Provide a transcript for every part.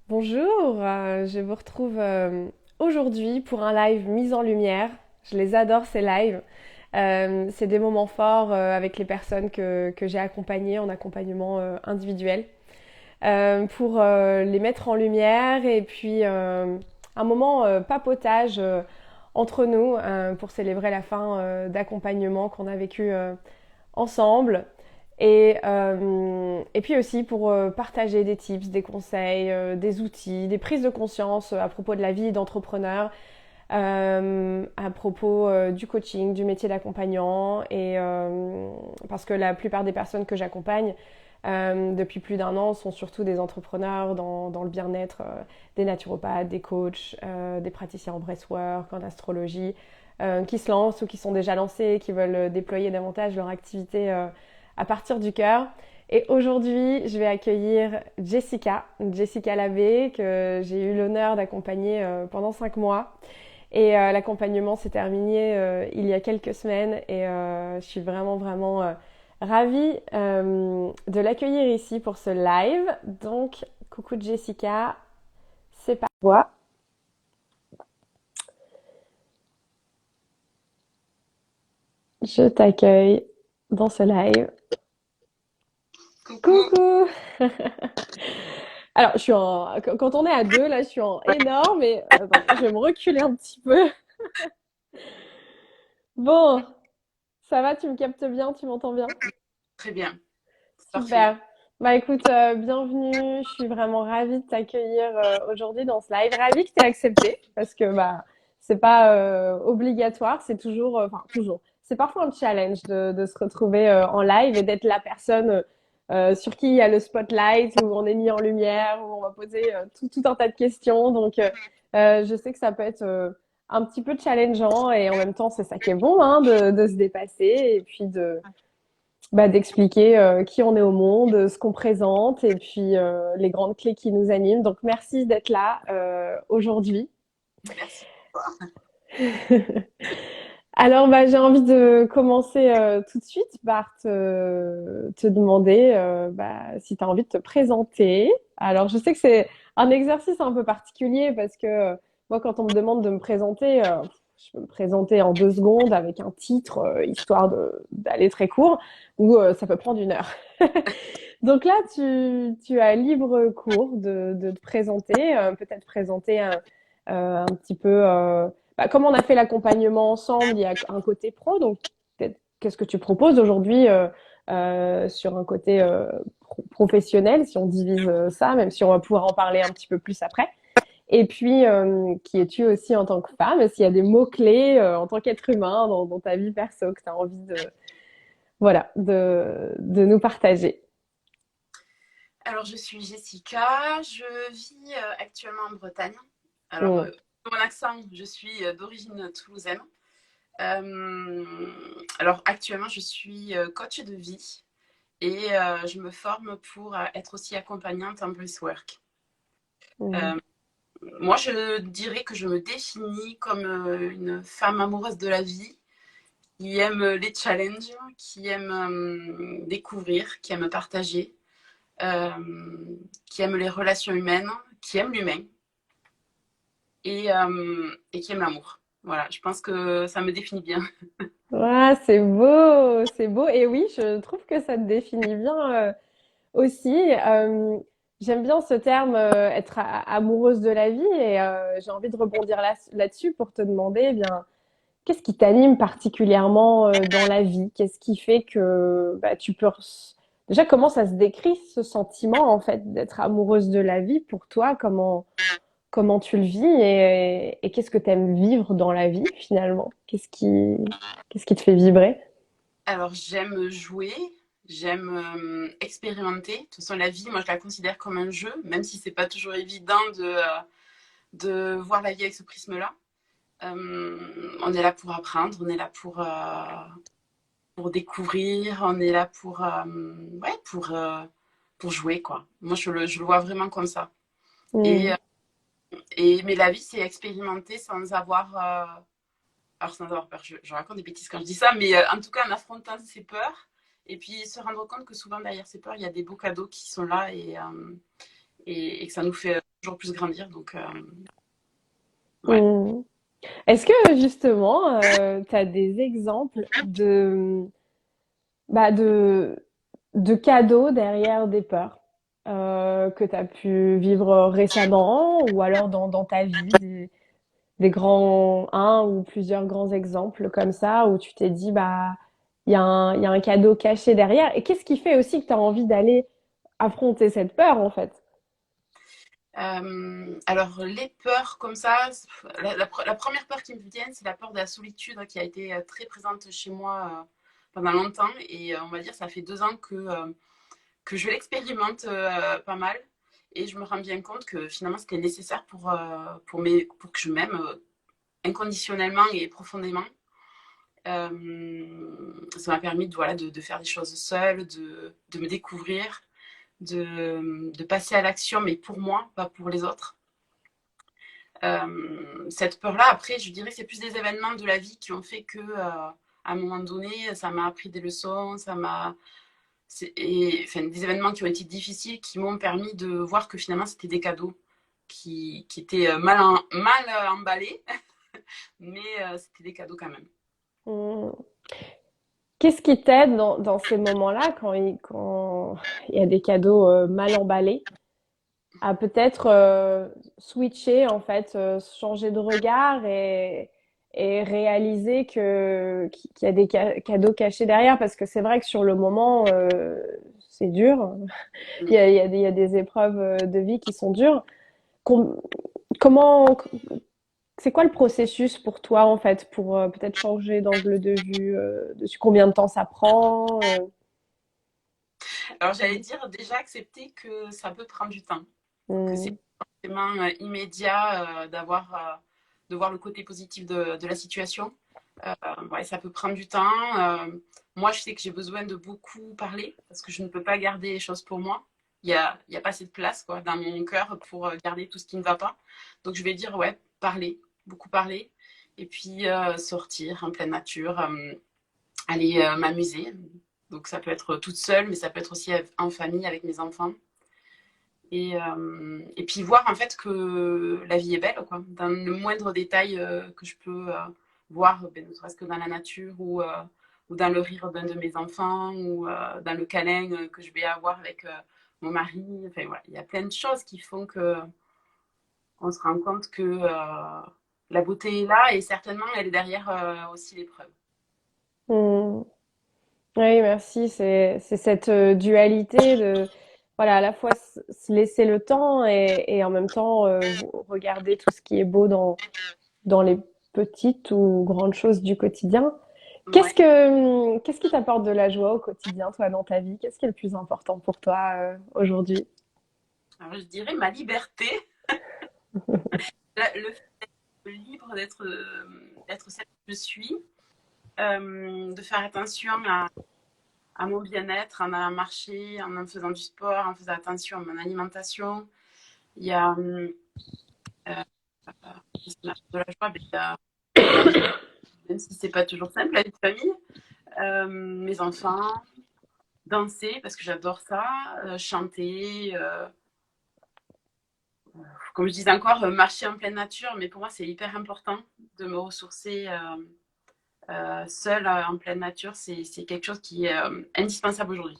Bonjour, je vous retrouve aujourd'hui pour un live mise en lumière. Je les adore ces lives. C'est des moments forts avec les personnes que j'ai accompagnées en accompagnement individuel pour les mettre en lumière et puis un moment papotage entre nous pour célébrer la fin d'accompagnement qu'on a vécu ensemble. Et puis aussi pour partager des tips, des conseils, des outils, des prises de conscience à propos de la vie d'entrepreneur, à propos du coaching, du métier d'accompagnant. Parce que la plupart des personnes que j'accompagne depuis plus d'un an sont surtout des entrepreneurs dans le bien-être, des naturopathes, des coachs, des praticiens en breathwork, en astrologie, qui se lancent ou qui sont déjà lancés, qui veulent déployer davantage leur activité à partir du cœur. Et aujourd'hui, je vais accueillir Jessica Labbé, que j'ai eu l'honneur d'accompagner pendant 5 mois. Et l'accompagnement s'est terminé il y a quelques semaines et je suis vraiment ravie de l'accueillir ici pour ce live. Donc, coucou Jessica, c'est pas toi. Je t'accueille dans ce live. Coucou. Coucou. Alors, quand on est à deux, là, je suis en énorme et attends, je vais me reculer un petit peu. Bon, ça va, tu me captes bien, tu m'entends bien? Très bien, parfait. Super. Bah écoute, bienvenue. Je suis vraiment ravie de t'accueillir aujourd'hui dans ce live. Ravie que tu aies accepté parce que bah c'est pas obligatoire, c'est toujours, enfin toujours. C'est parfois un challenge de se retrouver en live et d'être la personne sur qui il y a le spotlight, où on est mis en lumière, où on va poser tout un tas de questions. Donc je sais que ça peut être un petit peu challengeant et en même temps c'est ça qui est bon hein, de se dépasser et puis d'expliquer qui on est au monde, ce qu'on présente et puis les grandes clés qui nous animent. Donc merci d'être là aujourd'hui. Merci. Alors bah, j'ai envie de commencer tout de suite par te demander si tu as envie de te présenter. Alors je sais que c'est un exercice un peu particulier parce que moi quand on me demande de me présenter, je peux me présenter en 2 secondes avec un titre, histoire d'aller très court, ou ça peut prendre 1 heure. Donc là, tu as libre cours de te présenter, peut-être présenter un petit peu comme on a fait l'accompagnement ensemble, il y a un côté pro, donc peut-être qu'est-ce que tu proposes aujourd'hui sur un côté professionnel, si on divise ça, même si on va pouvoir en parler un petit peu plus après. Et puis, qui es-tu aussi en tant que femme? S'il y a des mots-clés en tant qu'être humain dans ta vie perso que tu as envie de nous partager. Alors, je suis Jessica, je vis actuellement en Bretagne. Alors, Mm. mon accent, je suis d'origine toulousaine. Alors, actuellement, je suis coach de vie et je me forme pour être aussi accompagnante en breathwork. Mm. Euh, Moi, je dirais que je me définis comme une femme amoureuse de la vie qui aime les challenges, qui aime découvrir, qui aime partager, euh, qui aime les relations humaines, qui aime l'humain et qui aime l'amour. Voilà, je pense que ça me définit bien. Ah, c'est beau, c'est beau. Et oui, je trouve que ça te définit bien aussi. J'aime bien ce terme, être amoureuse de la vie, et j'ai envie de rebondir là-dessus pour te demander, eh bien, qu'est-ce qui t'anime particulièrement dans la vie? Qu'est-ce qui fait que bah, déjà, comment ça se décrit ce sentiment en fait d'être amoureuse de la vie pour toi? Comment tu le vis et qu'est-ce que tu aimes vivre dans la vie finalement? Qu'est-ce qui te fait vibrer? Alors, j'aime jouer, j'aime expérimenter. De toute façon, la vie, moi, je la considère comme un jeu, même si c'est pas toujours évident de voir la vie avec ce prisme-là. On est là pour apprendre, on est là pour découvrir, on est là ouais, pour jouer, quoi. Moi, je le vois vraiment comme ça. Et, Hmm. mais la vie, c'est expérimenter sans avoir, alors sans avoir peur. Je raconte des bêtises quand je dis ça, mais en tout cas, en affrontant ses peurs. Et puis se rendre compte que souvent derrière ces peurs, il y a des beaux cadeaux qui sont là et que ça nous fait toujours plus grandir. Donc, ouais. Hmm. Est-ce que justement, tu as des exemples bah, de cadeaux derrière des peurs que tu as pu vivre récemment ou alors dans ta vie, des grands, un ou plusieurs grands exemples comme ça où tu t'es dit, bah, il y a un cadeau caché derrière. Et qu'est-ce qui fait aussi que tu as envie d'aller affronter cette peur en fait? Alors, les peurs comme ça, la première peur qui me vient, c'est la peur de la solitude hein, qui a été très présente chez moi pendant longtemps. Et on va dire, ça fait 2 ans que je l'expérimente pas mal. Et je me rends bien compte que finalement, c'était nécessaire pour que je m'aime inconditionnellement et profondément. Ça m'a permis voilà, de faire des choses seule, de me découvrir, de passer à l'action, mais pour moi, pas pour les autres. Cette peur-là, après, je dirais que c'est plus des événements de la vie qui ont fait que, à un moment donné, ça m'a appris des leçons, enfin, des événements qui ont été difficiles, qui m'ont permis de voir que finalement, c'était des cadeaux qui étaient mal emballés, mais c'était des cadeaux quand même. Hmm. Qu'est-ce qui t'aide dans ces moments-là quand il y a des cadeaux mal emballés à peut-être switcher en fait, changer de regard et réaliser qu'il y a des cadeaux cachés derrière parce que c'est vrai que sur le moment c'est dur. Il y a des épreuves de vie qui sont dures. Com- comment c'est quoi le processus pour toi en fait pour peut-être changer d'angle de vue dessus combien de temps ça prend Alors, j'allais dire déjà accepter que ça peut prendre du temps, que c'est hmm, pas forcément immédiat de voir le côté positif de la situation. Ouais, ça peut prendre du temps. Moi, je sais que j'ai besoin de beaucoup parler parce que je ne peux pas garder les choses pour moi. Il y a pas assez de place quoi, dans mon cœur pour garder tout ce qui ne va pas. Donc, je vais dire, ouais, parler, beaucoup parler. Et puis, sortir en pleine nature, aller m'amuser. Donc, ça peut être toute seule, mais ça peut être aussi en famille avec mes enfants. Et puis voir en fait que la vie est belle, quoi. Dans le moindre détail que je peux voir, ben, ne serait-ce que dans la nature ou dans le rire d'un de mes enfants ou dans le câlin que je vais avoir avec mon mari. Enfin voilà, il y a plein de choses qui font que on se rend compte que la beauté est là et certainement elle est derrière aussi l'épreuve. hmm. Oui, merci. C'est cette dualité de, voilà, à la fois se laisser le temps et en même temps regarder tout ce qui est beau dans les petites ou grandes choses du quotidien. Ouais. Qu'est-ce qui t'apporte de la joie au quotidien, toi, dans ta vie? Qu'est-ce qui est le plus important pour toi aujourd'hui? Alors je dirais ma liberté, le fait d'être libre, d'être celle que je suis, de faire attention à mon bien-être en allant marcher, en faisant du sport, en faisant attention à mon alimentation. Il y a de la joie, mais même si c'est pas toujours simple, la vie de famille, mes enfants, danser parce que j'adore ça, chanter, comme je disais encore, marcher en pleine nature, mais pour moi c'est hyper important de me ressourcer seule en pleine nature, c'est quelque chose qui est indispensable aujourd'hui.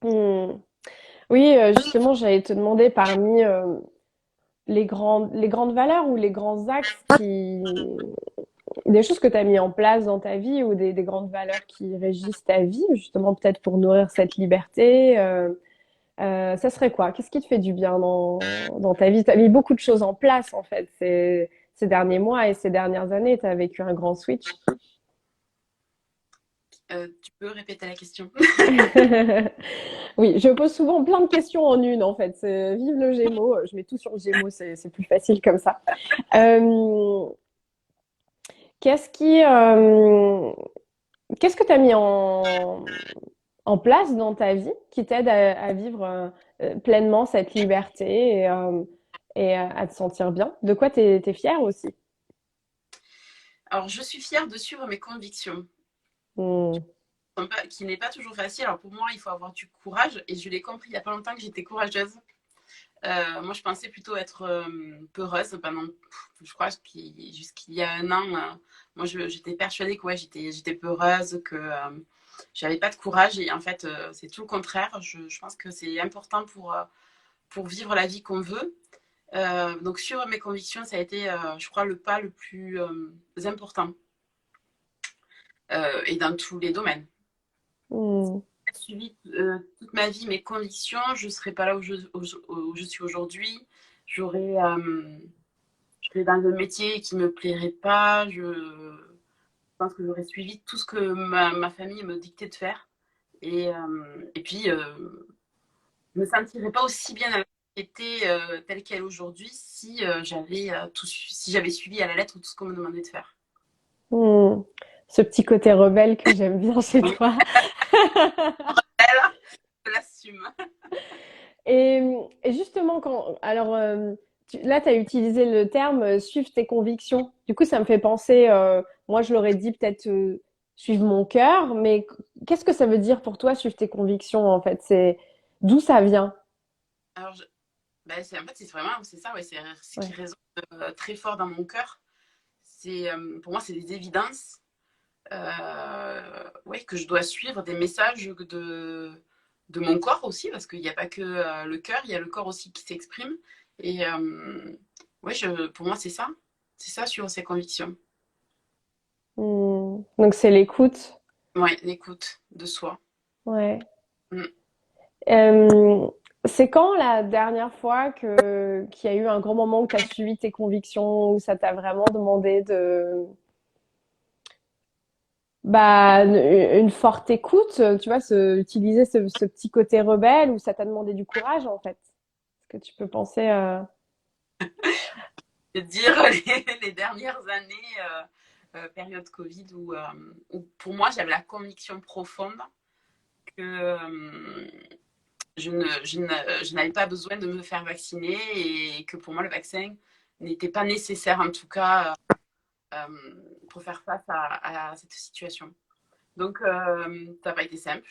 Hmm. Oui, justement, j'allais te demander parmi les grandes valeurs ou les grands axes des choses que tu as mis en place dans ta vie ou des grandes valeurs qui régissent ta vie, justement peut-être pour nourrir cette liberté. Ça serait quoi? Qu'est-ce qui te fait du bien dans ta vie? Tu as mis beaucoup de choses en place en fait ces derniers mois et ces dernières années. Tu as vécu un grand switch. Tu peux répéter la question? Oui, je pose souvent plein de questions en une en fait. Vive le Gémeaux. Je mets tout sur le Gémeaux, c'est plus facile comme ça. Euh, qu'est-ce qui, qu'est-ce que tu as mis en place dans ta vie qui t'aide à vivre pleinement cette liberté et à te sentir bien? De quoi t'es fière aussi? Alors, je suis fière de suivre mes convictions, Hmm. qui n'est pas toujours facile. Alors, pour moi, il faut avoir du courage, et je l'ai compris il n'y a pas longtemps que j'étais courageuse. Moi, je pensais plutôt être peureuse pendant, je crois, jusqu'il y a un an. Moi, j'étais persuadée que ouais, j'étais peureuse, que j'avais pas de courage. Et en fait, c'est tout le contraire. Je pense que c'est important pour vivre la vie qu'on veut. Donc, suivre mes convictions, ça a été, je crois, le pas le plus important. Et dans tous les domaines. Hmm. J'ai suivi toute ma vie mes convictions, je ne serais pas là où je suis aujourd'hui. J'aurais, je serais dans un métier qui ne me plairait pas. Je pense que j'aurais suivi tout ce que ma famille me dictait de faire. Et puis, je ne me sentirais pas aussi bien dans la société telle qu'elle est aujourd'hui si si j'avais suivi à la lettre tout ce qu'on me demandait de faire. Hmm. Ce petit côté rebelle que j'aime bien chez Oui, toi. elle, je l'assume. Et, et justement, alors là, tu as utilisé le terme suivre tes convictions. Du coup, ça me fait penser, moi, je l'aurais dit peut-être suivre mon cœur, mais qu'est-ce que ça veut dire pour toi suivre tes convictions en fait? C'est d'où ça vient? Alors, ben, en fait, c'est vraiment, c'est ça, ouais, c'est ce qui Ouais. résonne très fort dans mon cœur. Pour moi, c'est des évidences ouais, que je dois suivre, des messages de mon corps aussi, parce qu'il n'y a pas que le cœur, il y a le corps aussi qui s'exprime. Et ouais, pour moi, c'est ça, suivre ses convictions. Hmm. Donc c'est l'écoute. Ouais, l'écoute de soi. Ouais. Mm. Euh, c'est quand la dernière fois qu'il y a eu un grand moment où tu as suivi tes convictions, où ça t'a vraiment demandé de bah une forte écoute, tu vois, utiliser ce petit côté rebelle où ça t'a demandé du courage en fait. Est-ce que tu peux penser De dire les dernières années, période Covid, où pour moi, j'avais la conviction profonde que je n'avais pas besoin de me faire vacciner et que pour moi, le vaccin n'était pas nécessaire, en tout cas, euh, pour faire face à cette situation. Donc, ça n'a pas été simple.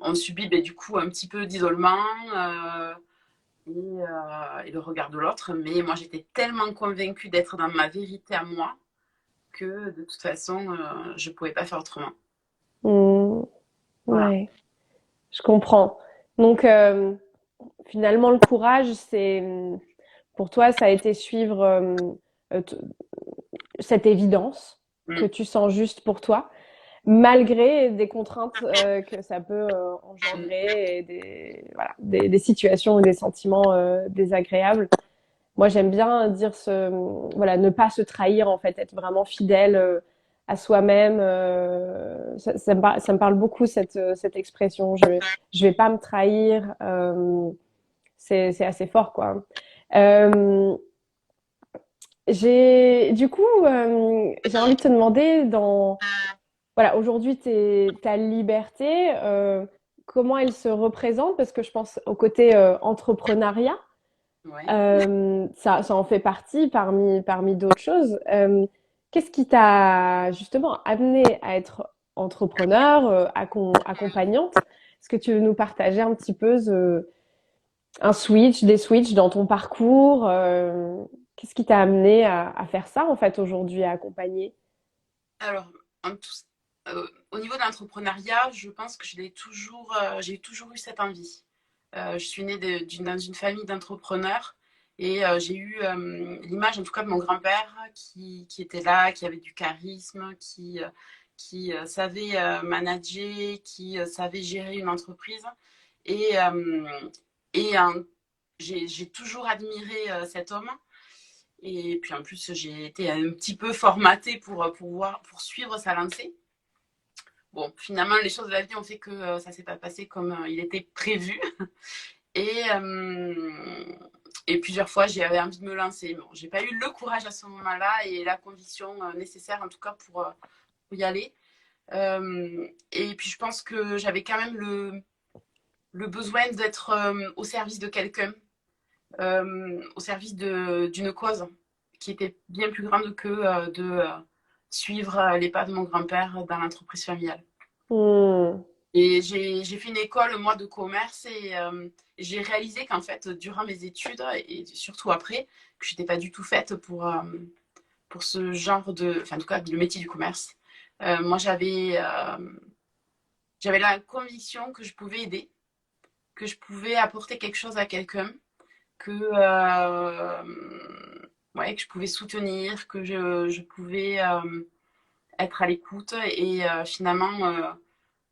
On subit ben, du coup un petit peu d'isolement et le regard de l'autre, mais moi, j'étais tellement convaincue d'être dans ma vérité à moi que de toute façon, je ne pouvais pas faire autrement. hmm, Voilà. ouais, je comprends. Donc finalement le courage, c'est pour toi, ça a été suivre euh, t- cette évidence que Mm, tu sens juste pour toi, malgré des contraintes que ça peut mm. engendrer et voilà, des situations ou des sentiments désagréables. Moi, j'aime bien dire voilà, ne pas se trahir en fait, être vraiment fidèle à soi-même. Ça me parle beaucoup cette expression. Je vais pas me trahir. C'est assez fort quoi. Euh, du coup, j'ai envie de te demander voilà, aujourd'hui, ta liberté, comment elle se représente? Parce que je pense au côté entrepreneuriat. Ouais. Ça en fait partie parmi d'autres choses. Qu'est-ce qui t'a justement amené à être entrepreneur, accompagnante? Est-ce que tu veux nous partager un petit peu des switches dans ton parcours? Qu'est-ce qui t'a amené à faire ça en fait aujourd'hui, à accompagner? Alors, au niveau de l'entrepreneuriat, je pense que j'ai toujours eu cette envie. Je suis née dans une famille d'entrepreneurs et j'ai eu l'image, en tout cas, de mon grand-père qui était là, qui avait du charisme, qui savait manager, qui savait gérer une entreprise. Et, euh, et j'ai toujours admiré cet homme. Et puis en plus, j'ai été un petit peu formatée pour pouvoir poursuivre sa lancée. Bon, finalement, les choses de la vie ont fait que ça s'est pas passé comme il était prévu. Et, euh, et plusieurs fois, j'avais envie de me lancer. Bon, j'ai pas eu le courage à ce moment-là et la conviction nécessaire, en tout cas, pour y aller. Et puis, je pense que j'avais quand même le besoin d'être au service de quelqu'un, au service d'une cause qui était bien plus grande que de suivre les pas de mon grand-père dans l'entreprise familiale. Hmm. Et j'ai fait une école, moi, de commerce et j'ai réalisé qu'en fait, durant mes études et surtout après, que je n'étais pas du tout faite pour ce genre de... Enfin, en tout cas, le métier du commerce. Moi, j'avais la conviction que je pouvais aider, que je pouvais apporter quelque chose à quelqu'un, que, ouais, que je pouvais soutenir, que je pouvais être à l'écoute. Et finalement,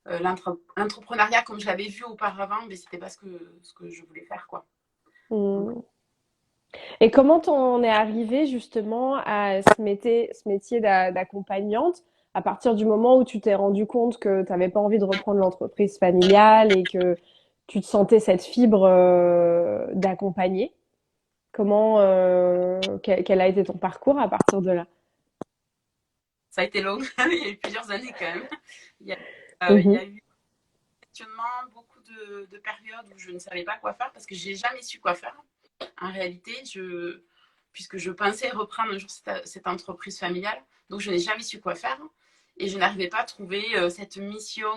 l'entrepreneuriat, comme je l'avais vu auparavant, mais c'était pas ce que je voulais faire, quoi. Donc, Hmm. Et comment t'en es arrivé justement à ce métier d'accompagnante à partir du moment où tu t'es rendu compte que tu n'avais pas envie de reprendre l'entreprise familiale et que tu te sentais cette fibre d'accompagner? Comment, quel a été ton parcours à partir de là? ça a été long, il y a eu plusieurs années quand même. Il y a, il y Mhm. a eu questionnement, beaucoup de périodes où je ne savais pas quoi faire parce que j'ai jamais su quoi faire. En réalité, puisque je pensais reprendre un jour cette entreprise familiale, donc je n'ai jamais su quoi faire et je n'arrivais pas à trouver cette mission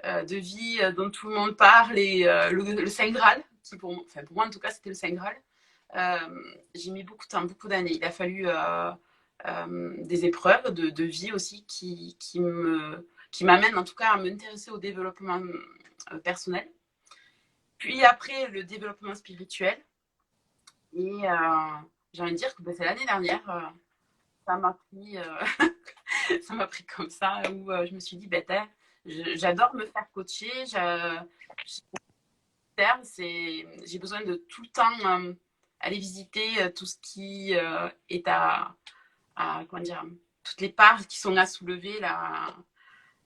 de vie dont tout le monde parle et le Saint Graal, qui enfin pour moi en tout cas c'était le Saint Graal. J'ai mis beaucoup de temps, beaucoup d'années. Il a fallu des épreuves de vie aussi qui m'amènent en tout cas à m'intéresser au développement personnel. Puis après, le développement spirituel. Et j'ai envie de dire que bah, c'est l'année dernière, ça m'a pris, ça m'a pris comme ça, où je me suis dit, ben, j'adore me faire coacher, j'ai besoin de tout le temps aller visiter tout ce qui est comment dire, toutes les parts qui sont à soulever, là,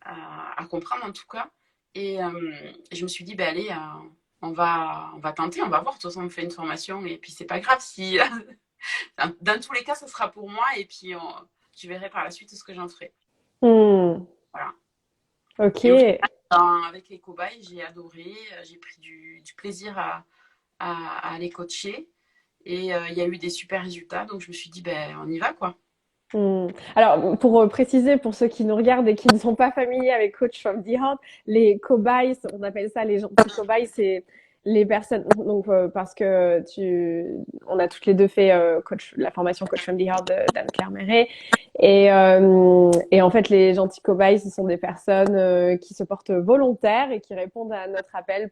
à comprendre en tout cas. Et je me suis dit, ben allez, on va tenter, on va voir. De toute façon, on fait une formation et puis c'est pas grave si. Dans tous les cas, ce sera pour moi et puis je verrai par la suite ce que j'en ferai. Hmm. Voilà. Ok. Et au final, avec les cobayes, j'ai adoré, j'ai pris du plaisir à les coacher et il y a eu des super résultats. Donc je me suis dit, ben on y va quoi. Hmm. Alors, pour préciser, pour ceux qui nous regardent et qui ne sont pas familiers avec Coach from the Heart, les cobayes, on appelle ça les gentils cobayes, c'est les personnes. Donc, parce que on a toutes les deux fait la formation Coach from the Heart d'Anne-Claire Méret, et en fait, les gentils cobayes, ce sont des personnes qui se portent volontaires et qui répondent à notre appel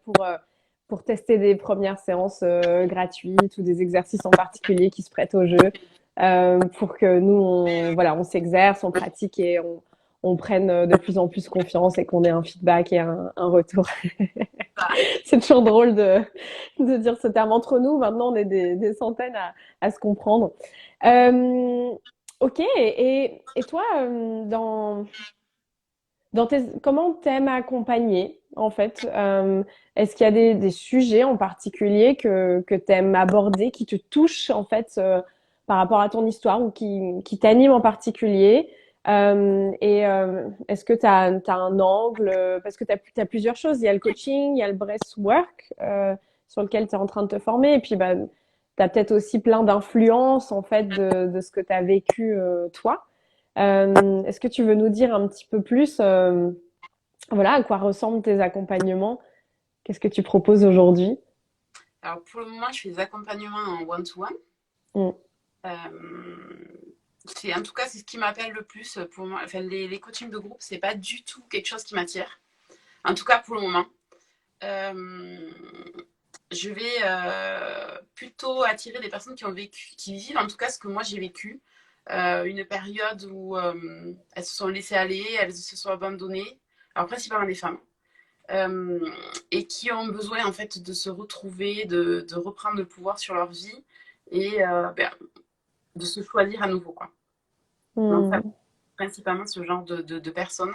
pour tester des premières séances gratuites ou des exercices en particulier qui se prêtent au jeu pour que nous, voilà, on s'exerce, on pratique et on prenne de plus en plus confiance et qu'on ait un feedback et un retour. C'est toujours drôle de dire ce terme entre nous. Maintenant, on est des centaines à se comprendre. Euh, ok, et toi, comment t'aimes accompagner, en fait? Est-ce qu'il y a des sujets en particulier que t'aimes aborder, qui te touchent, en fait, par rapport à ton histoire ou qui t'animent en particulier? Est-ce que t'as un angle? Parce que t'as plusieurs choses. Il y a le coaching, il y a le breathwork, sur lequel tu es en train de te former. Et puis, bah, t'as peut-être aussi plein d'influences, en fait, de ce que t'as vécu, toi. Est-ce que tu veux nous dire un petit peu plus, voilà, à quoi ressemblent tes accompagnements? Qu'est-ce que tu proposes aujourd'hui? Alors pour le moment, je fais des accompagnements en one-to-one. Mm. En tout cas, c'est ce qui m'appelle le plus pour moi. Enfin, les coachings de groupe, c'est pas du tout quelque chose qui m'attire. En tout cas, pour le moment. Euh, je vais plutôt attirer des personnes qui ont vécu, qui vivent en tout cas ce que moi j'ai vécu. Une période où elles se sont laissées aller, elles se sont abandonnées, alors principalement des femmes, euh, et qui ont besoin en fait de se retrouver, de reprendre le pouvoir sur leur vie et ben, de se choisir à nouveau, quoi. Donc ça, Mm. principalement ce genre de personnes.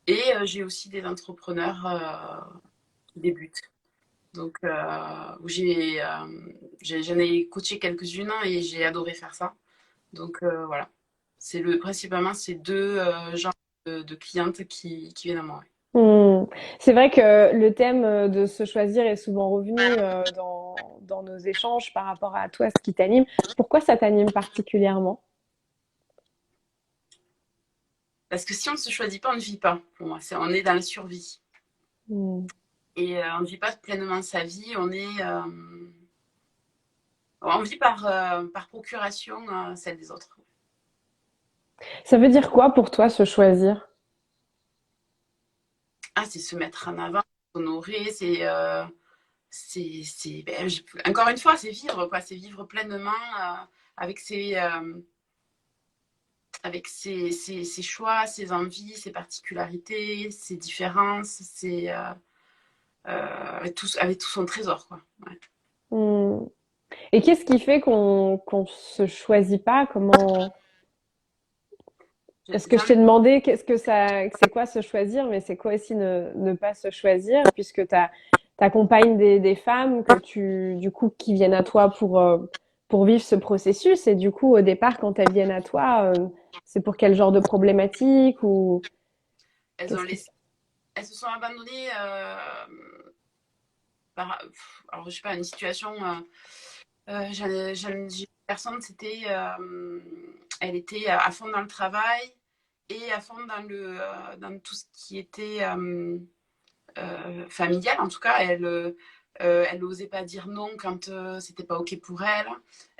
Et j'ai aussi des entrepreneurs qui débutent. Donc, où j'en ai coaché quelques-unes et j'ai adoré faire ça. Donc, voilà. Principalement ces deux genres de clientes qui viennent à moi. Mm. C'est vrai que le thème de se choisir est souvent revenu dans nos échanges par rapport à toi, ce qui t'anime. Pourquoi ça t'anime particulièrement? Parce que si on ne se choisit pas, on ne vit pas. Pour moi, on est dans la survie. Mm. Et on ne vit pas pleinement sa vie, on vit par procuration celle des autres. Ça veut dire quoi pour toi se choisir? Ah, c'est se mettre en avant, s'honorer, encore une fois, c'est vivre, quoi. C'est vivre pleinement avec ses choix, ses envies, ses particularités, ses différences, avec tout son trésor, quoi. Ouais. Mm. Et qu'est-ce qui fait qu'on se choisit pas? Comment? Est-ce que J'ai je t'ai envie demandé qu'est-ce que c'est quoi se choisir, mais c'est quoi aussi ne pas se choisir, puisque t'accompagnes des femmes du coup, qui viennent à toi pour vivre ce processus. Et du coup, au départ, quand elles viennent à toi, c'est pour quel genre de problématique ou elles ont qu'est-ce qui laissé, elles se sont abandonnées alors je sais pas, une situation. J'ai une personne, elle était à fond dans le travail et à fond dans tout ce qui était familial. En tout cas, elle n'osait pas dire non quand c'était pas ok pour elle.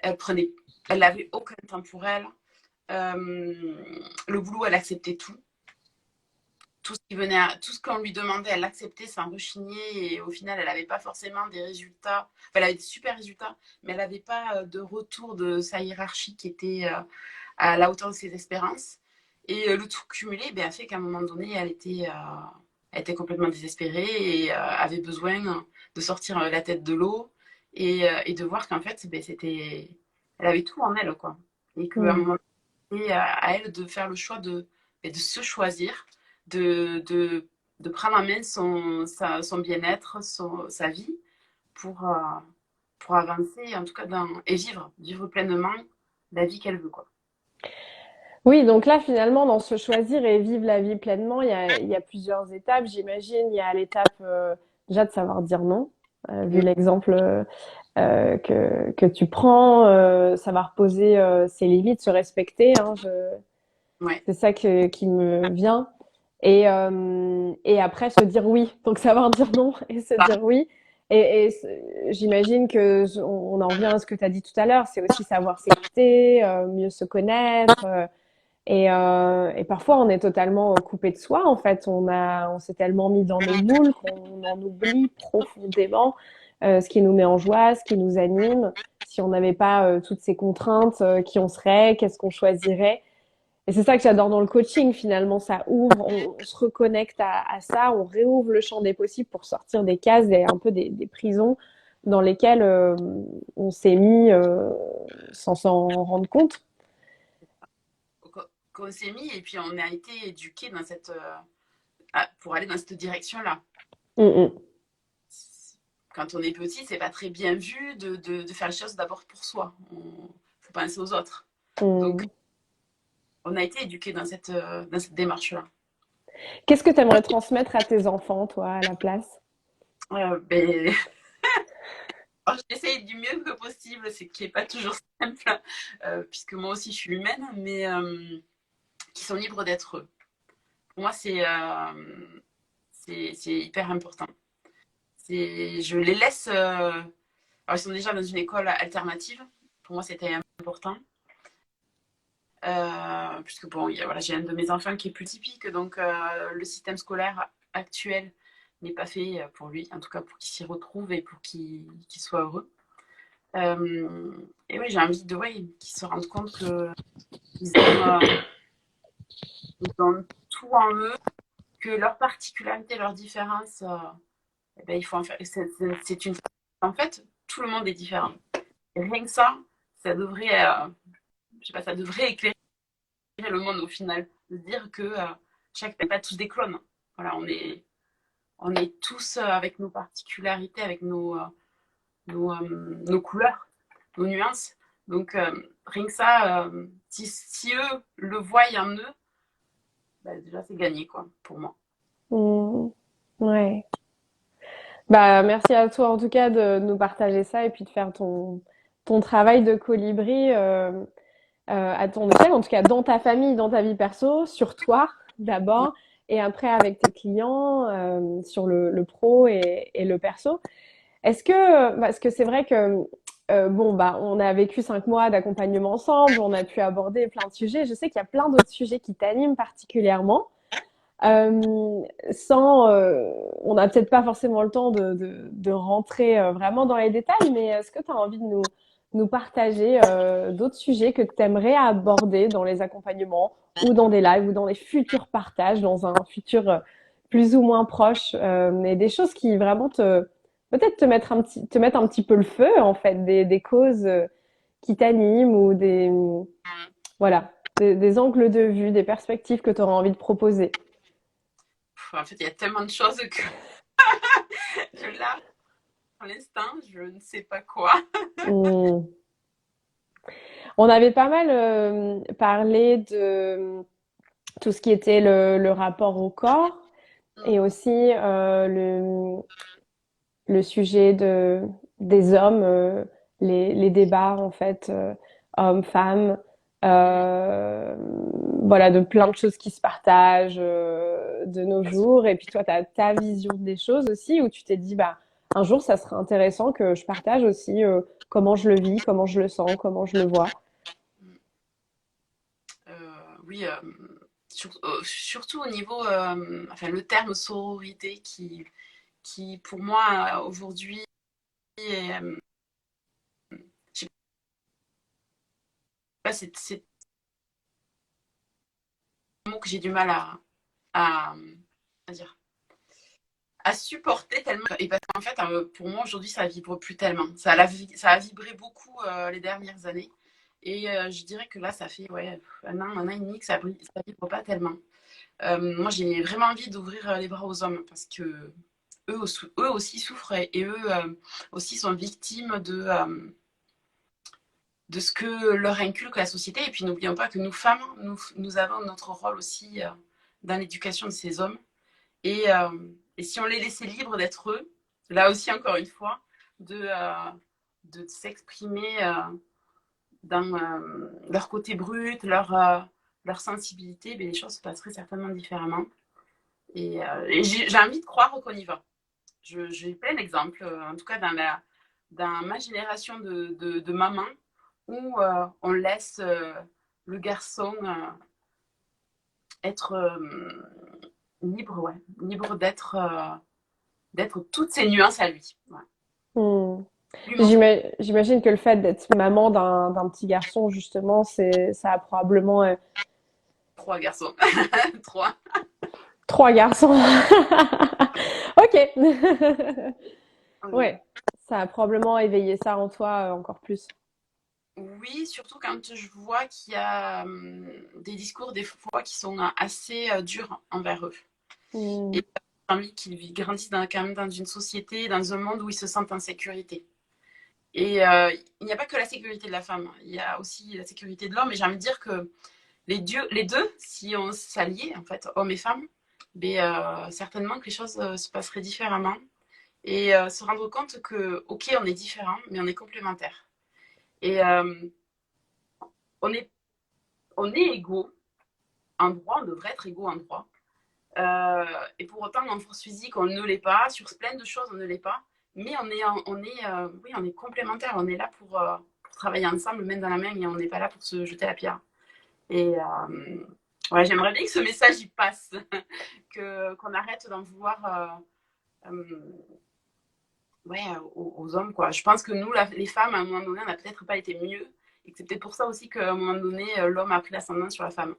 Elle n'avait aucun temps pour elle. Le boulot, elle acceptait tout. Tout ce qu'on lui demandait, elle l'acceptait sans rechigner. Et au final, elle n'avait pas forcément des résultats. Enfin, elle avait des super résultats, mais elle n'avait pas de retour de sa hiérarchie qui était à la hauteur de ses espérances. Et le tout cumulé ben, a fait qu'à un moment donné, elle était complètement désespérée et avait besoin de sortir la tête de l'eau et de voir qu'en fait, ben, elle avait tout en elle, quoi. Et qu'à un Mm. moment donné, à elle de faire le choix ben, de se choisir, de, de, de prendre en main son bien-être, sa vie pour, euh, pour avancer, en tout cas, et vivre pleinement la vie qu'elle veut, quoi. Oui, donc là, finalement, dans se choisir et vivre la vie pleinement, il y a plusieurs étapes, j'imagine. Il y a l'étape déjà de savoir dire non, vu Mm. l'exemple que tu prends, savoir poser ses limites, se respecter. Hein, Ouais. c'est ça qui me vient. Et après, se dire oui. Donc, savoir dire non et se Ça, dire oui. J'imagine que on en revient à ce que tu as dit tout à l'heure. C'est aussi savoir s'écouter, mieux se connaître. Et parfois, on est totalement coupé de soi. En fait, on s'est tellement mis dans nos moules qu'on en oublie profondément ce qui nous met en joie, ce qui nous anime. Si on n'avait pas toutes ces contraintes, qui on serait, qu'est-ce qu'on choisirait. Et c'est ça que j'adore dans le coaching. Finalement, ça ouvre, on se reconnecte à ça, on réouvre le champ des possibles pour sortir des cases et un peu des prisons dans lesquelles on s'est mis sans s'en rendre compte. qu'on s'est mis et puis on a été éduqué pour aller dans cette direction-là. Mm, mm. Quand on est petit, c'est pas très bien vu de faire les choses d'abord pour soi. Faut penser aux autres. Donc, Mm. on a été éduqué dans cette démarche-là. Qu'est-ce que tu aimerais transmettre à tes enfants, toi, à la place? Ben, j'essaye du mieux que possible, c'est qui n'est pas toujours simple, puisque moi aussi je suis humaine, mais qui sont libres d'être eux. Pour moi, c'est hyper important. Je les laisse. Alors, ils sont déjà dans une école alternative. Pour moi, c'était important. Puisque bon, voilà, j'ai un de mes enfants qui est plus typique, donc le système scolaire actuel n'est pas fait pour lui, en tout cas pour qu'il s'y retrouve et pour qu'il soit heureux. Et oui, j'ai envie de ouais, qu'ils se rendent compte qu'ils ont tout en eux, que leurs particularités, leurs différences, eh ben, il faut en faire. C'est une. En fait, tout le monde est différent. Et rien que ça devrait, je sais pas, ça devrait éclairer le monde au final, de dire que chaque n'est pas tous des clones. Voilà, on est tous avec nos particularités, avec nos couleurs, nos nuances. Donc rien que ça, si eux le voient en eux, bah, déjà c'est gagné quoi pour moi. Mm. Ouais. Bah, merci à toi en tout cas de nous partager ça et puis de faire ton travail de colibri à ton échelle, en tout cas dans ta famille, dans ta vie perso, sur toi d'abord, et après avec tes clients sur le pro et le perso. Est-ce que, parce que c'est vrai que, bon, bah, on a vécu 5 mois d'accompagnement ensemble, on a pu aborder plein de sujets. Je sais qu'il y a plein d'autres sujets qui t'animent particulièrement. Sans, on n'a peut-être pas forcément le temps de rentrer vraiment dans les détails, mais est-ce que tu as envie de nous partager d'autres sujets que tu aimerais aborder dans les accompagnements ou dans des lives ou dans les futurs partages, dans un futur plus ou moins proche, et des choses qui vraiment peut-être te mettre un petit peu le feu, en fait, des causes qui t'animent ou voilà, des angles de vue, des perspectives que tu auras envie de proposer. En fait, il y a tellement de choses que là, pour l'instant, je ne sais pas quoi. Hmm. On avait pas mal parlé de tout ce qui était le rapport au corps et aussi le sujet des hommes, les débats en fait, hommes-femmes, euh, voilà, de plein de choses qui se partagent de nos jours. Et puis toi, tu as ta vision des choses aussi où tu t'es dit, bah, un jour, ça serait intéressant que je partage aussi comment je le vis, comment je le sens, comment je le vois. Oui, surtout au niveau, enfin, le terme sororité qui pour moi, aujourd'hui, est, je sais pas, c'est un mot que j'ai du mal à, à dire, à supporter tellement. Et parce qu'en fait, pour moi, aujourd'hui, ça vibre plus tellement. Ça a vibré beaucoup les dernières années. Et je dirais que là, ça fait ouais, un an et demi que ça vibre pas tellement. Moi, j'ai vraiment envie d'ouvrir les bras aux hommes parce que eux aussi souffrent et eux aussi sont victimes de ce que leur inculque la société. Et puis, n'oublions pas que nous, femmes, nous avons notre rôle aussi dans l'éducation de ces hommes. Et, euh, et si on les laissait libres d'être eux, là aussi, encore une fois, de s'exprimer dans leur côté brut, leur sensibilité, ben, les choses se passeraient certainement différemment. Et j'ai envie de croire qu'on y va. J'ai plein d'exemples, en tout cas dans ma génération de mamans, où on laisse le garçon être libre, ouais, libre d'être toutes ses nuances à lui. Ouais. Hmm. Lui montrer J'imagine que le fait d'être maman d'un petit garçon, justement, ça a probablement 3 garçons. 3. 3 garçons. Ok. Euh, Ouais, ça a probablement éveillé ça en toi encore plus. oui, surtout quand je vois qu'il y a des discours des fois qui sont assez durs envers eux. Et Hmm. j'ai envie qu'ils grandissent quand même dans une société, dans un monde où ils se sentent en sécurité. Et il n'y a pas que la sécurité de la femme, il y a aussi la sécurité de l'homme. Et j'ai envie de dire que les deux, si on s'alliait, en fait, hommes et femmes, ben, certainement que les choses se passeraient différemment. Et se rendre compte que, ok, on est différents, mais on est complémentaires. Et on, est, on est égaux en droit, on devrait être égaux en droit. Et pour autant, en force physique, on ne l'est pas. Sur plein de choses, on ne l'est pas. Mais oui, on est complémentaires. On est là pour travailler ensemble, main dans la main, et on n'est pas là pour se jeter la pierre. Et ouais, j'aimerais bien que ce message y passe, qu'on arrête d'en vouloir ouais, aux hommes, quoi. Je pense que nous, les femmes, à un moment donné, on n'a peut-être pas été mieux. Et que c'est peut-être pour ça aussi qu'à un moment donné, l'homme a pris l'ascendant sur la femme.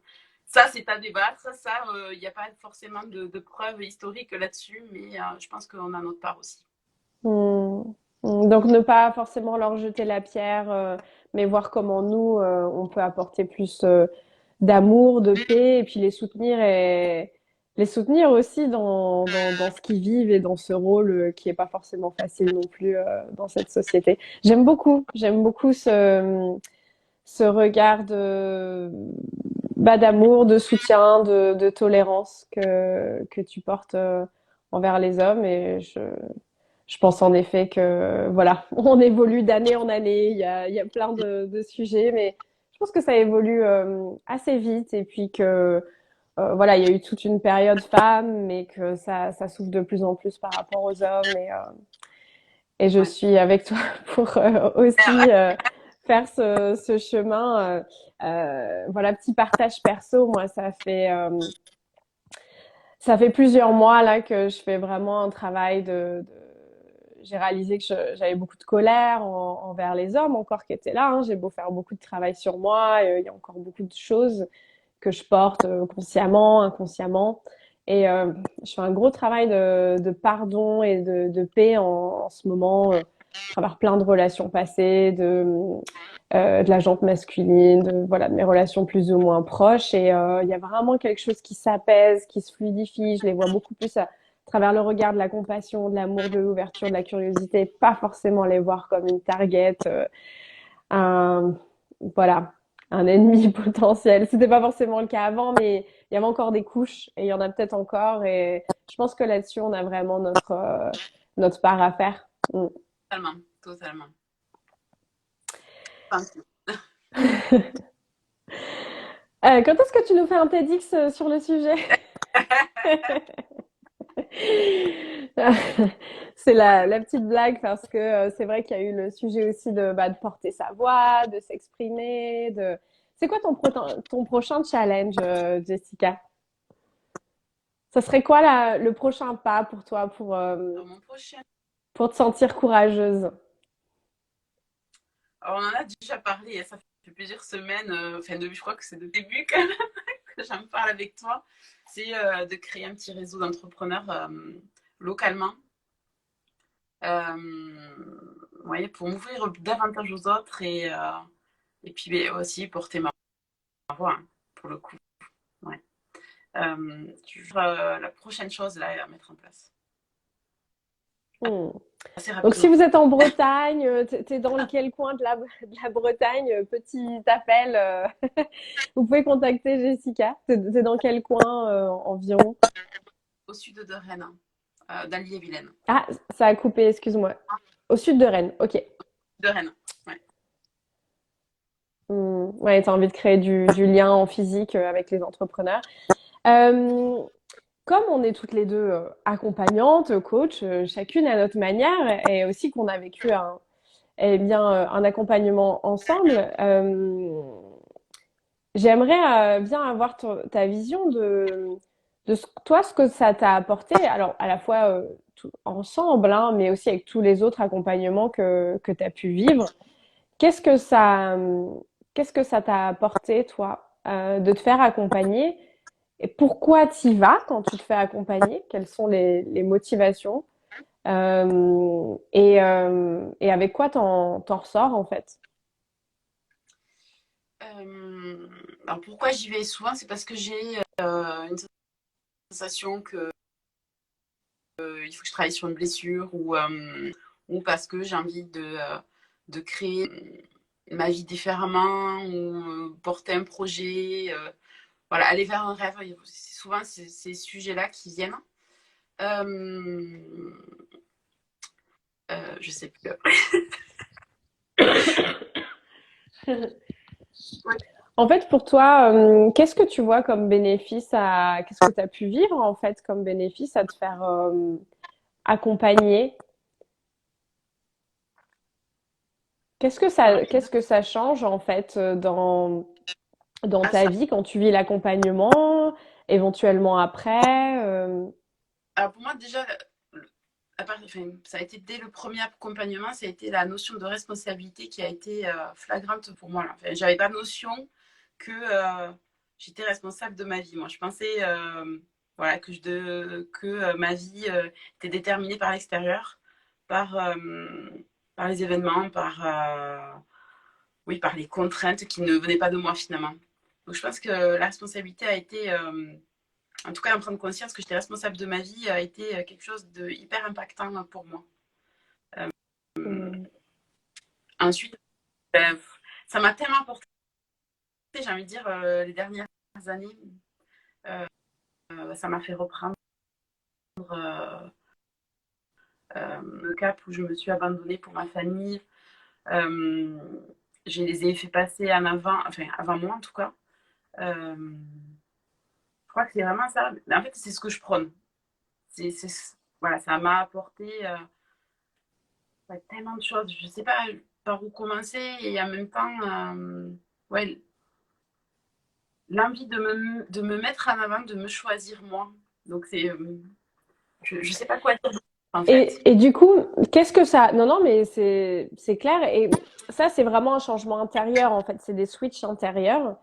Ça, c'est à débattre. Ça, il n'y a pas forcément de preuves historiques là-dessus, mais je pense qu'on a notre part aussi. Hmm. Hmm. Donc ne pas forcément leur jeter la pierre, mais voir comment nous, on peut apporter plus d'amour, de paix, et puis les soutenir aussi dans ce qu'ils vivent et dans ce rôle qui est pas forcément facile non plus dans cette société. J'aime beaucoup ce regard bah, d'amour, de soutien, de tolérance que tu portes envers les hommes. Et je pense en effet que, voilà, on évolue d'année en année. Il y a plein de sujets, mais je pense que ça évolue assez vite et puis que voilà, il y a eu toute une période femme, mais que ça s'ouvre de plus en plus par rapport aux hommes. Et je Ouais. suis avec toi pour aussi faire ce chemin. Voilà, petit partage perso. Moi, ça fait plusieurs mois là que je fais vraiment un travail J'ai réalisé que j'avais beaucoup de colère envers les hommes encore qui étaient là. Hein. J'ai beau faire beaucoup de travail sur moi, il y a encore beaucoup de choses que je porte consciemment, inconsciemment. Et je fais un gros travail de pardon et de paix en ce moment, à travers plein de relations passées, de la jante masculine, voilà, de mes relations plus ou moins proches. Et il y a vraiment quelque chose qui s'apaise, qui se fluidifie. Je les vois beaucoup plus à travers le regard de la compassion, de l'amour, de l'ouverture, de la curiosité, pas forcément les voir comme une target, un, voilà, un ennemi potentiel. C'était pas forcément le cas avant, mais il y avait encore des couches et il y en a peut-être encore. Et je pense que là-dessus, on a vraiment notre part à faire. Mm. Totalement, totalement. Enfin, Quand est-ce que tu nous fais un TEDx sur le sujet? C'est la petite blague parce que c'est vrai qu'il y a eu le sujet aussi de porter sa voix, de s'exprimer, de... C'est quoi ton prochain challenge, Jessica? Ça serait quoi le prochain pas pour toi dans mon prochain. pour te sentir courageuse? Alors, on en a déjà parlé, ça fait plusieurs semaines, enfin, je crois que c'est le début que, que j'en parle avec toi. C'est de créer un petit réseau d'entrepreneurs localement. Ouais, pour m'ouvrir davantage aux autres et puis aussi porter ma voix, hein, pour le coup. Ouais. La prochaine chose là à mettre en place. Hmm. Assez Donc si rapidement. vous êtes en Bretagne, t'es dans quel coin de la Bretagne? Petit appel, vous pouvez contacter Jessica. T'es dans quel coin environ? Au sud de Rennes, d'Allier-Vilaine. Ah, ça a coupé, excuse-moi. Au sud de Rennes, ok. De Rennes, ouais. Ouais, tu as envie de créer du lien en physique avec les entrepreneurs. Euh, Comme on est toutes les deux accompagnantes, coach, chacune à notre manière, et aussi qu'on a vécu un accompagnement ensemble, j'aimerais bien avoir ta vision toi, ce que ça t'a apporté, alors à la fois ensemble, hein, mais aussi avec tous les autres accompagnements que tu as pu vivre. Qu'est-ce que ça, qu'est-ce que ça t'a apporté, toi, de te faire accompagner? Et pourquoi tu y vas quand tu te fais accompagner? Quelles sont les motivations? Et avec quoi t'en ressors, en fait? Euh, alors pourquoi j'y vais souvent, c'est parce que j'ai une sensation que il faut que je travaille sur une blessure ou parce que j'ai envie de créer ma vie différemment ou porter un projet, voilà, aller vers un rêve. C'est souvent ces sujets-là qui viennent. Euh, je sais plus. Ouais. En fait, pour toi, qu'est-ce que tu vois comme bénéfice qu'est-ce que tu as pu vivre en fait comme bénéfice à te faire accompagner? Alors, Qu'est-ce que ça change en fait dans ah, ta ça. vie quand tu vis l'accompagnement, éventuellement après? Alors pour moi, déjà, enfin, ça a été dès le premier accompagnement, ça a été la notion de responsabilité qui a été flagrante pour moi. Enfin, j'avais pas notion que j'étais responsable de ma vie. Moi, je pensais voilà, que ma vie était déterminée par l'extérieur, par, par les événements, oui, par les contraintes qui ne venaient pas de moi finalement. Donc je pense que la responsabilité a été, en tout cas en prendre conscience que j'étais responsable de ma vie a été quelque chose de hyper impactant pour moi. Hmm. Ensuite, ben, ça m'a tellement apporté, j'ai envie de dire, les dernières années, ça m'a fait reprendre le cap où je me suis abandonnée pour ma famille. Euh, je les ai fait passer en avant, enfin avant moi en tout cas. Euh, crois que c'est vraiment ça. En fait, c'est ce que je prône. Voilà, ça m'a apporté ouais, tellement de choses. Je ne sais pas par où commencer et en même temps, ouais, l'envie de me mettre en avant, de me choisir moi. Donc, je ne sais pas quoi dire en fait. Et du coup, qu'est-ce que ça... Non, non, mais c'est clair. Et ça, c'est vraiment un changement intérieur, en fait. C'est des switches intérieurs.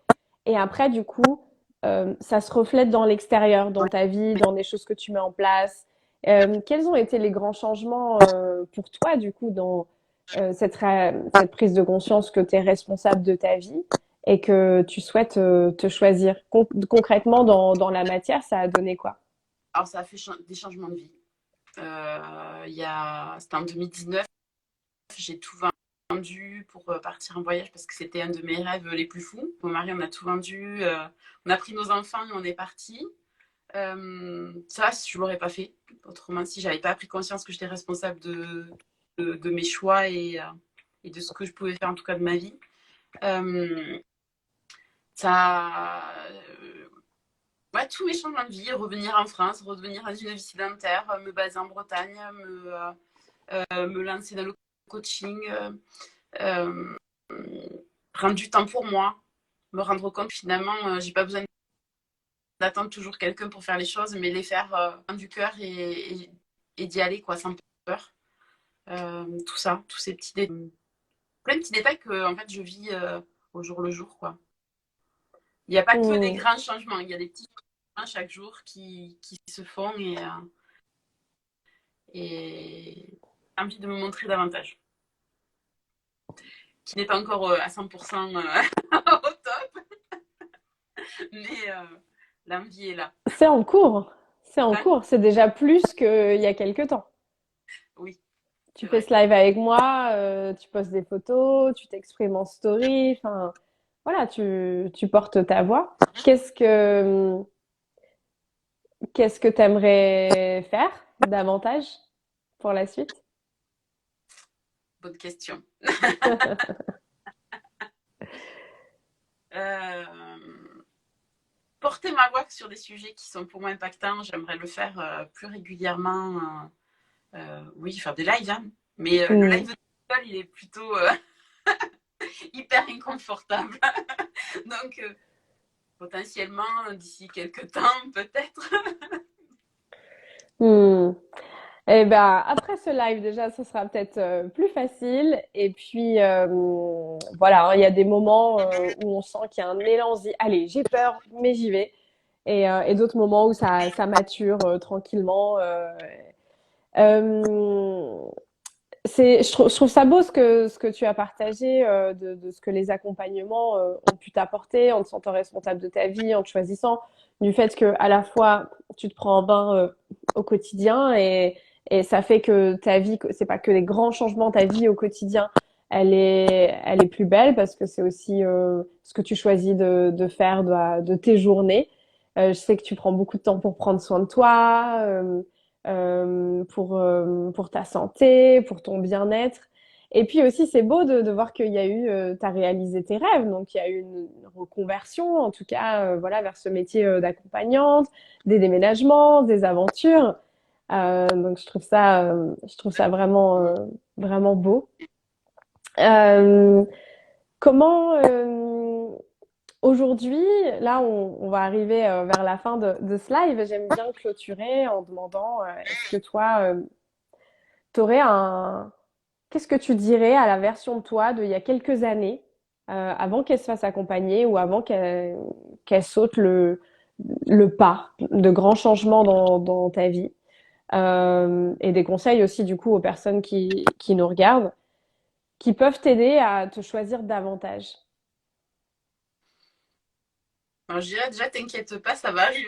Et après, du coup, ça se reflète dans l'extérieur, dans Ouais. ta vie, dans des choses que tu mets en place. Quels ont été les grands changements pour toi, du coup, dans cette prise de conscience que tu es responsable de ta vie et que tu souhaites te choisir? Concrètement, dans la matière, ça a donné quoi? Alors, ça a fait des changements de vie. C'était en 2019, j'ai tout vendu pour partir en voyage parce que c'était un de mes rêves les plus fous. Mon mari, on a tout vendu, on a pris nos enfants et on est parti. Ça, je ne l'aurais pas fait. Autrement, si j'avais pas pris conscience que j'étais responsable de mes choix et de ce que je pouvais faire, en tout cas de ma vie. Euh, ça, ouais, tous mes changements de vie, revenir en France, revenir dans une vie sédentaire, me baser en Bretagne, me lancer dans le coaching, euh, prendre du temps pour moi, me rendre compte que finalement, j'ai pas besoin d'attendre toujours quelqu'un pour faire les choses, mais les faire du cœur et d'y aller quoi, sans peur. Tout ça, tous ces plein de petits détails que en fait je vis au jour le jour quoi. Il n'y a pas que des Hmm. grands changements, il y a des petits changements chaque jour qui se font et envie de me montrer davantage. Qui n'est pas encore à 100% au top, mais l'envie est là. C'est en cours. C'est en Enfin, cours. C'est déjà plus qu'il y a quelques temps. oui, Tu c'est fais vrai. ce live avec moi, tu postes des photos, tu t'exprimes en story. Enfin, voilà, tu portes ta voix. Qu'est-ce que t'aimerais faire davantage pour la suite? Bonne question. Euh, Porter ma voix sur des sujets qui sont pour moi impactants, j'aimerais le faire plus régulièrement. Oui, faire des lives, hein. Mais le live Hmm. de l'école, il est plutôt hyper inconfortable. Donc, potentiellement, d'ici quelques temps, peut-être. Hmm. Eh ben, après ce live, déjà, ce sera peut-être plus facile. Et puis, voilà, hein, il y a des moments où on sent qu'il y a un élan, on se dit, allez, j'ai peur, mais j'y vais. Et d'autres moments où ça mature tranquillement. Euh, je trouve ça beau ce que tu as partagé de ce que les accompagnements ont pu t'apporter en te sentant responsable de ta vie, en te choisissant, du fait que à la fois tu te prends en main au quotidien et ça fait que ta vie, c'est pas que les grands changements, ta vie au quotidien, elle est plus belle parce que c'est aussi ce que tu choisis de faire de tes journées. Je sais que tu prends beaucoup de temps pour prendre soin de toi. Pour ta santé, pour ton bien-être. Et puis aussi, c'est beau de voir qu'il y a eu, tu as réalisé tes rêves, donc il y a eu une reconversion, en tout cas, voilà, vers ce métier d'accompagnante, des déménagements, des aventures. Donc je trouve ça vraiment, vraiment beau. Euh, comment aujourd'hui, là, on va arriver vers la fin de ce live. J'aime bien clôturer en demandant, est-ce que toi, t'aurais un... Qu'est-ce que tu dirais à la version de toi d'il y a quelques années, avant qu'elle se fasse accompagner ou avant qu'elle saute le pas de grands changements dans ta vie, et des conseils aussi du coup aux personnes qui nous regardent, qui peuvent t'aider à te choisir davantage. Alors, je dirais déjà, t'inquiète pas, ça va arriver.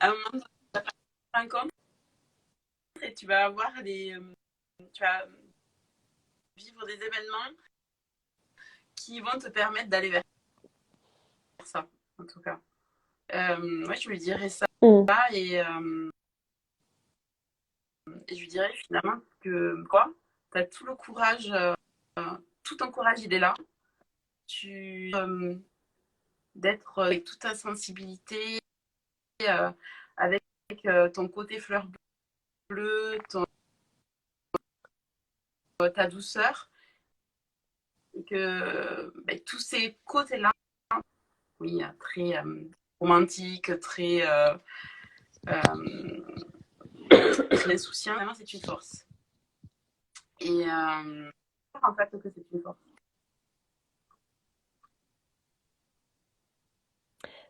À un moment donné, tu vas faire une rencontre et tu vas vivre des événements qui vont te permettre d'aller vers ça, en tout cas. Ouais, je lui dirais ça Mm. et je lui dirais finalement que quoi, tu as tout le courage, tout ton courage, il est là. Tu, d'être avec toute ta sensibilité, avec ton côté fleur bleue, ta douceur, et que tous ces côtés-là, oui, très romantique, très insouciant, vraiment c'est une force. Et en fait que c'est une force.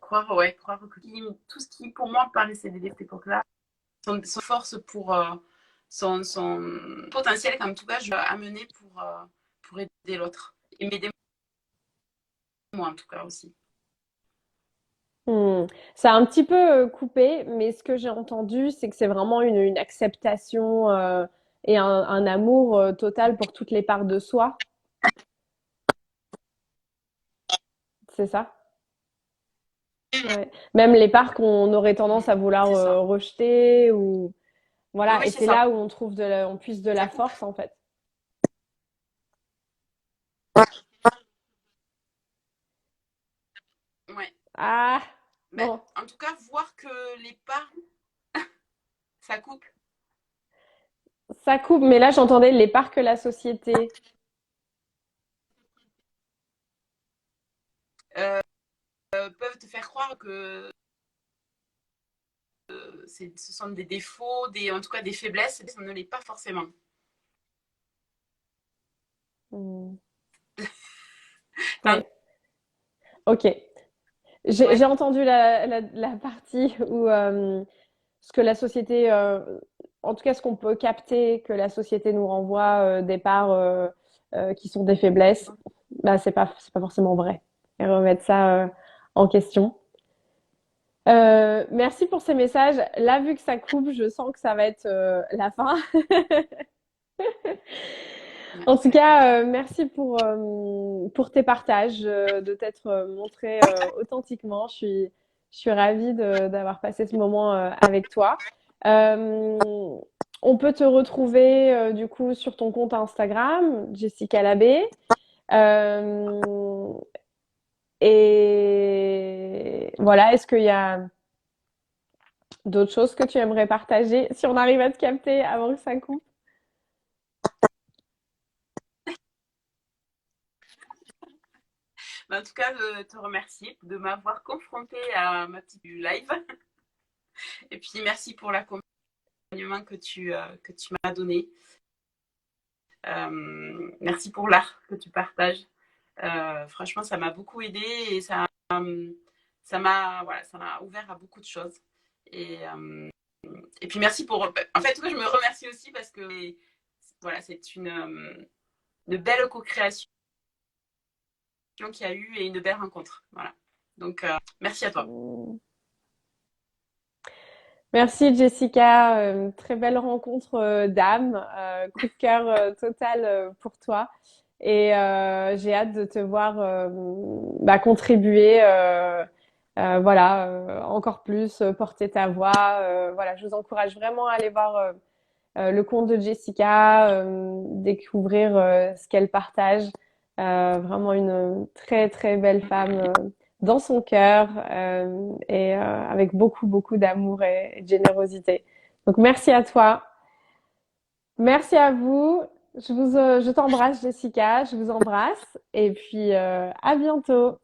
Croire que tout ce qui pour moi paraissait des cette époque-là, son force pour son potentiel qu'en tout cas je vais amener pour aider l'autre et m'aider moi en tout cas aussi. Ça a un petit peu coupé, mais ce que j'ai entendu, c'est que c'est vraiment une acceptation et un amour total pour toutes les parts de soi. C'est ça? Ouais. Même les parts qu'on aurait tendance à vouloir C'est ça. rejeter ou voilà. Oui, Et c'est c'est ça. là où on trouve on puise de Ça la coupe. force en fait. Ouais. Ah, Ben, bon, en tout cas, voir que les parts, ça coupe, ça coupe. Mais là, j'entendais les parts que la société. euh, peuvent te faire croire que ce sont des défauts, en tout cas des faiblesses, ça ne l'est pas forcément. Hmm. T'en- Ouais, ok. J'ai Ouais, entendu la partie où ce que la société, en tout cas ce qu'on peut capter, que la société nous renvoie des parts qui sont des faiblesses, bah c'est pas forcément vrai. Et remettre ça en question. Merci pour ces messages. Là, vu que ça coupe, je sens que ça va être la fin. En tout cas, merci pour tes partages, de t'être montré authentiquement. Je suis ravie d'avoir passé ce moment avec toi. Euh, on peut te retrouver du coup sur ton compte Instagram, Jessica Labbé. Euh, et voilà, est-ce qu'il y a d'autres choses que tu aimerais partager si on arrive à te capter avant que ça coupe? mais en tout cas, de te remercier de m'avoir confronté à ma petite live. Et puis, merci pour l'accompagnement que tu m'as donné. Merci pour l'art que tu partages. Franchement, ça m'a beaucoup aidé et ça m'a ouvert à beaucoup de choses. Et, et puis merci pour. En fait, je me remercie aussi parce que voilà, c'est une belle co-création qu'il y a eu et une belle rencontre. Voilà. Donc, merci à toi. Merci Jessica, très belle rencontre d'âme, coup de cœur total pour toi et j'ai hâte de te voir bah, contribuer, voilà, encore plus, porter ta voix. Voilà, je vous encourage vraiment à aller voir le compte de Jessica, découvrir ce qu'elle partage. Vraiment une très très belle femme dans son cœur et avec beaucoup beaucoup d'amour et de générosité. Donc merci à toi, merci à vous. Je t'embrasse Jessica, je vous embrasse et puis à bientôt.